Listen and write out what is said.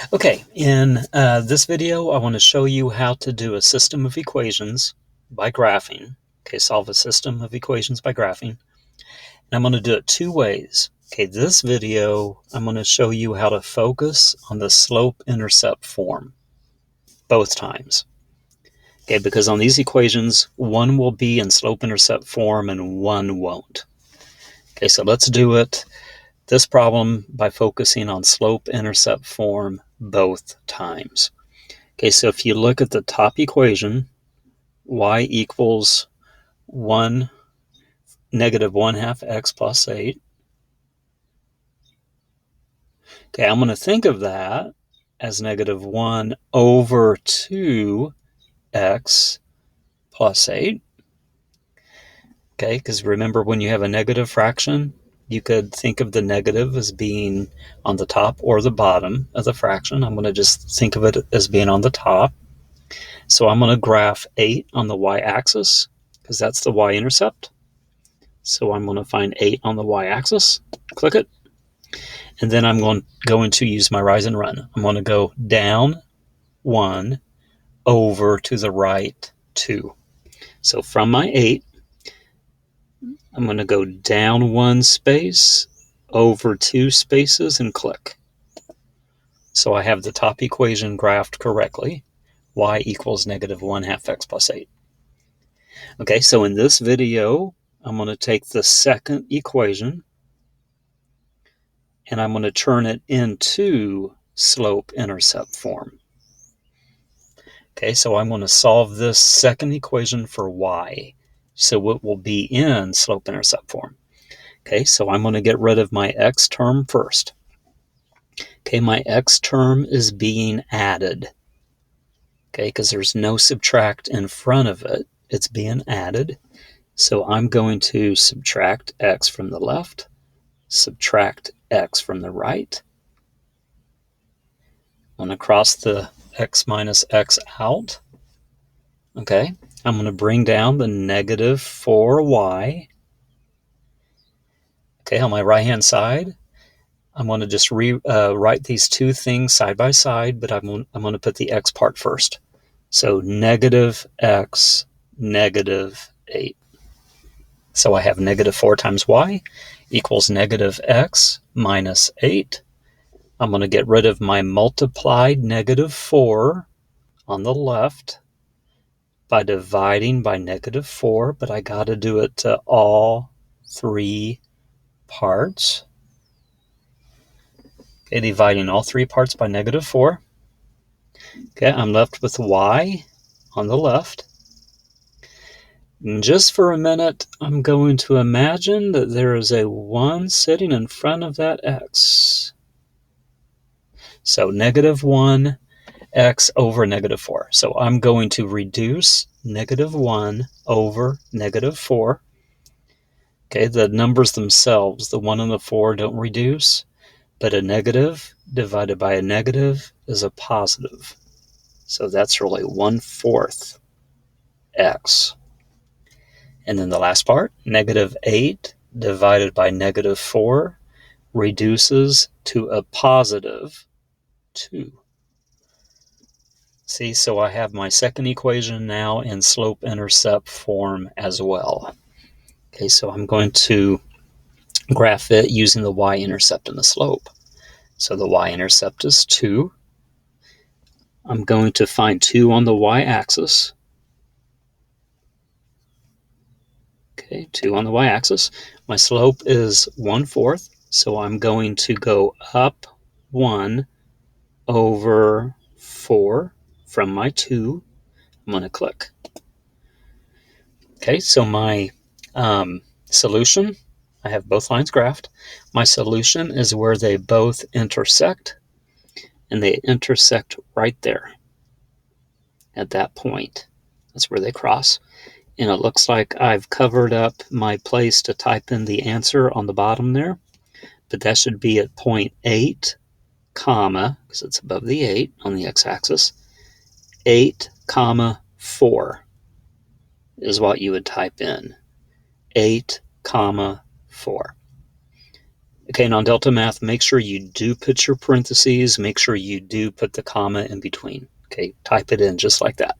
Okay, in this video, I want to show you how to do a system of equations by graphing. Okay, solve a system of equations by graphing. And I'm going to do it two ways. Okay, this video, I'm going to show you how to focus on the slope-intercept form both times. Okay, because on these equations, one will be in slope-intercept form and one won't. Okay, so let's do it, this problem, by focusing on slope-intercept form both times. Okay, so if you look at the top equation, y equals 1 negative 1/2 x plus 8. Okay, I'm going to think of that as negative 1 over 2 x plus 8. Okay, because remember, when you have a negative fraction, you could think of the negative as being on the top or the bottom of the fraction. I'm going to just think of it as being on the top. So I'm going to graph 8 on the y-axis, because that's the y-intercept. So I'm going to find 8 on the y-axis, click it, and then I'm going to use my rise and run. I'm going to go down 1 over to the right 2. So from my 8, I'm going to go down 1 space, over 2 spaces, and click. So I have the top equation graphed correctly. Y equals negative 1/2 x plus 8. Okay, so in this video, I'm going to take the second equation and I'm going to turn it into slope-intercept form. Okay, so I'm going to solve this second equation for y. So it will be in slope-intercept form. Okay, so I'm going to get rid of my x term first. Okay, my x term is being added. Okay, because there's no subtract in front of it. It's being added. So I'm going to subtract x from the left, subtract x from the right. I'm going to cross the x minus x out. Okay, I'm going to bring down the negative 4y. Okay, on my right-hand side, I'm going to just write these two things side by side, but I'm going to put the x part first. So negative x, negative 8. So I have negative 4 times y equals negative x minus 8. I'm going to get rid of my multiplied negative 4 on the left by dividing by negative 4, but I got to do it to all 3 parts. Okay, dividing all 3 parts by negative 4. Okay, I'm left with y on the left. And just for a minute, I'm going to imagine that there is a 1 sitting in front of that x. So negative 1 x over negative 4. So I'm going to reduce negative 1 over negative 4. Okay, the numbers themselves, the 1 and the 4, don't reduce, but a negative divided by a negative is a positive. So that's really 1/4 x. And then the last part, negative 8 divided by negative 4 reduces to a positive 2. See, so I have my second equation now in slope-intercept form as well. Okay, so I'm going to graph it using the y-intercept and the slope. So the y-intercept is 2. I'm going to find 2 on the y-axis. Okay, 2 on the y-axis. My slope is 1/4, so I'm going to go up 1 over 4 from my 2. I'm going to click. Okay, so my solution, I have both lines graphed. My solution is where they both intersect, and they intersect right there at that point. That's where they cross. And it looks like I've covered up my place to type in the answer on the bottom there, but that should be at point 8, comma, because it's above the 8 on the x-axis, 8, comma, 4 is what you would type in. 8, comma, 4. Okay, and on delta math, make sure you do put your parentheses. Make sure you do put the comma in between. Okay, type it in just like that.